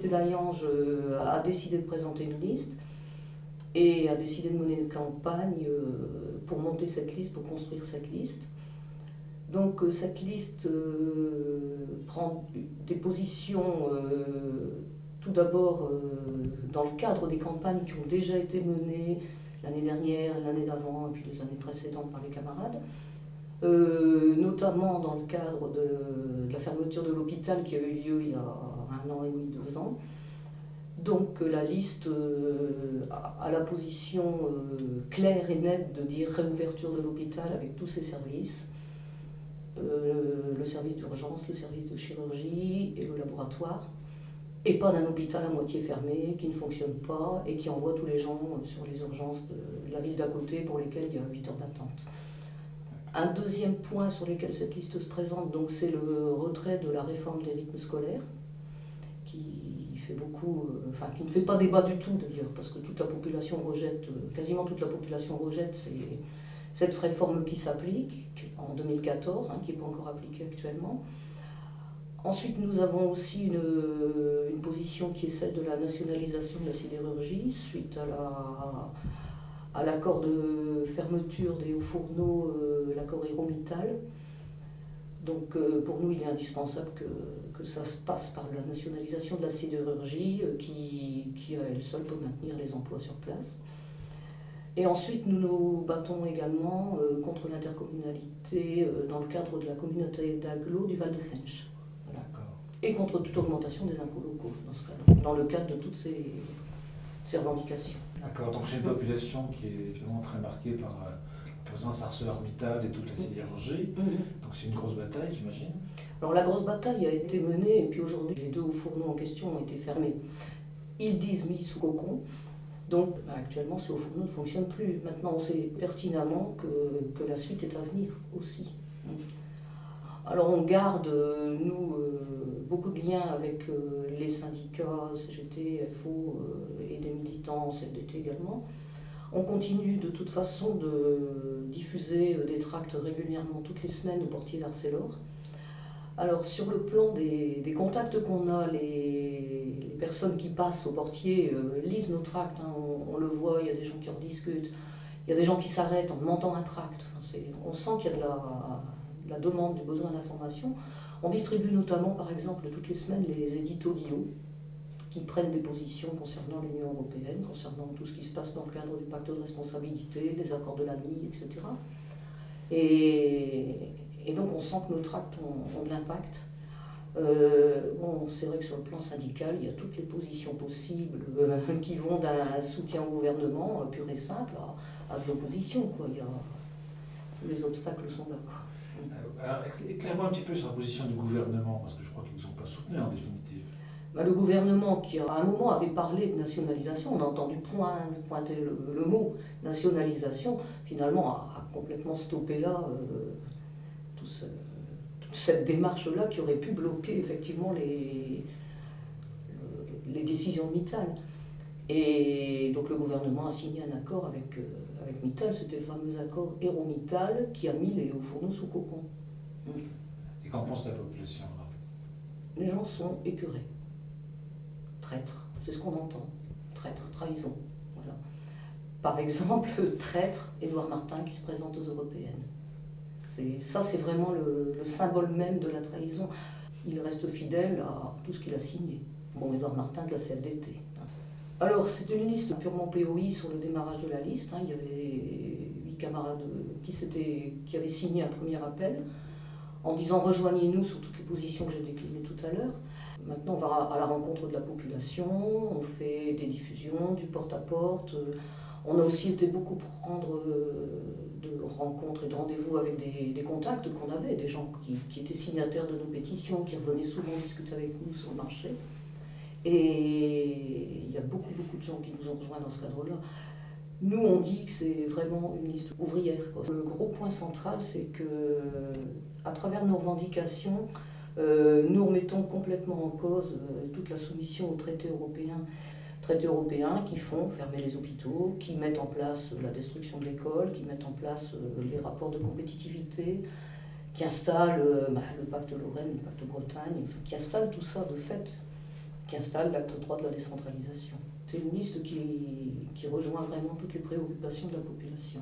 d'Ayange a décidé de présenter une liste et a décidé de mener une campagne pour monter cette liste, pour construire cette liste. Donc cette liste prend des positions tout d'abord dans le cadre des campagnes qui ont déjà été menées l'année dernière, l'année d'avant et puis les années précédentes par les camarades. Notamment dans le cadre de la fermeture de l'hôpital qui a eu lieu il y a 1 an et demi, 2 ans. Donc la liste a la position claire et nette de dire réouverture de l'hôpital avec tous ses services, le service d'urgence, le service de chirurgie et le laboratoire, et pas d'un hôpital à moitié fermé qui ne fonctionne pas et qui envoie tous les gens sur les urgences de la ville d'à côté pour lesquelles il y a 8 heures d'attente. Un deuxième point sur lequel cette liste se présente, donc, c'est le retrait de la réforme des rythmes scolaires, qui fait beaucoup, qui ne fait pas débat du tout d'ailleurs, parce que toute la population rejette, quasiment toute la population rejette cette réforme qui s'applique en 2014, qui n'est pas encore appliquée actuellement. Ensuite, nous avons aussi une position qui est celle de la nationalisation de la sidérurgie, suite à l'accord de fermeture des hauts fourneaux, l'accord Héromittal. Donc pour nous, il est indispensable que ça se passe par la nationalisation de la sidérurgie qui à elle seule peut maintenir les emplois sur place. Et ensuite, nous nous battons également contre l'intercommunalité dans le cadre de la communauté d'agglo du Val-de-Fensch. Voilà. Et contre toute augmentation des impôts locaux, dans le cadre de toutes ces revendications. D'accord, donc c'est une population qui est évidemment très marquée par la présence ArcelorMittal et toute la sidérurgie. Donc c'est une grosse bataille, j'imagine. Alors la grosse bataille a été menée, et puis aujourd'hui les 2 hauts fourneaux en question ont été fermés. Ils disent mis sous cocon. Donc actuellement ces hauts fourneaux ne fonctionnent plus. Maintenant on sait pertinemment que la suite est à venir aussi. Alors on garde, nous, beaucoup de liens avec les syndicats, CGT, FO et des militants, CFDT également. On continue de toute façon de diffuser des tracts régulièrement toutes les semaines au portier d'Arcelor. Alors sur le plan des contacts qu'on a, les personnes qui passent au portier lisent nos tracts, on le voit, il y a des gens qui en discutent, il y a des gens qui s'arrêtent en demandant un tract. On sent qu'il y a de la demande, du besoin d'information. On distribue notamment, par exemple, toutes les semaines les éditos d'IO qui prennent des positions concernant l'Union européenne, concernant tout ce qui se passe dans le cadre du pacte de responsabilité, les accords de l'ANI, etc. Et donc on sent que nos tracts ont de l'impact. C'est vrai que sur le plan syndical, il y a toutes les positions possibles qui vont d'un soutien au gouvernement pur et simple à de l'opposition. Les obstacles sont là. Alors, éclaire-moi un petit peu sur la position du gouvernement, parce que je crois qu'ils ne sont pas soutenus en définitive. Le gouvernement qui à un moment avait parlé de nationalisation, on a entendu pointer le mot nationalisation, finalement a complètement stoppé là toute cette démarche-là qui aurait pu bloquer effectivement les décisions de Mittal. Et donc le gouvernement a signé un accord avec Mittal, c'était le fameux accord Héromittal qui a mis les hauts fourneaux sous cocon. Et qu'en pense la population? Les gens sont écœurés. Traître, c'est ce qu'on entend. Traître, trahison. Voilà. Par exemple, traître, Édouard Martin qui se présente aux européennes. Ça, c'est vraiment le symbole même de la trahison. Il reste fidèle à tout ce qu'il a signé. Bon, Édouard Martin de la CFDT. Alors, c'est une liste purement POI sur le démarrage de la liste. Il y avait 8 camarades qui avaient signé un premier appel en disant « rejoignez-nous sur toutes les positions que j'ai déclinées tout à l'heure ». Maintenant, on va à la rencontre de la population, on fait des diffusions, du porte-à-porte. On a aussi été beaucoup prendre de rencontres et de rendez-vous avec des contacts qu'on avait, des gens qui étaient signataires de nos pétitions, qui revenaient souvent discuter avec nous sur le marché. Et il y a beaucoup de gens qui nous ont rejoints dans ce cadre-là. Nous, on dit que c'est vraiment une liste ouvrière. Le gros point central, c'est que, à travers nos revendications, nous remettons complètement en cause toute la soumission aux traités européens qui font fermer les hôpitaux, qui mettent en place la destruction de l'école, qui mettent en place les rapports de compétitivité, qui installent le pacte Lorraine, le pacte Bretagne, qui installent tout ça de fait qui installe l'acte 3 de la décentralisation. C'est une liste qui rejoint vraiment toutes les préoccupations de la population.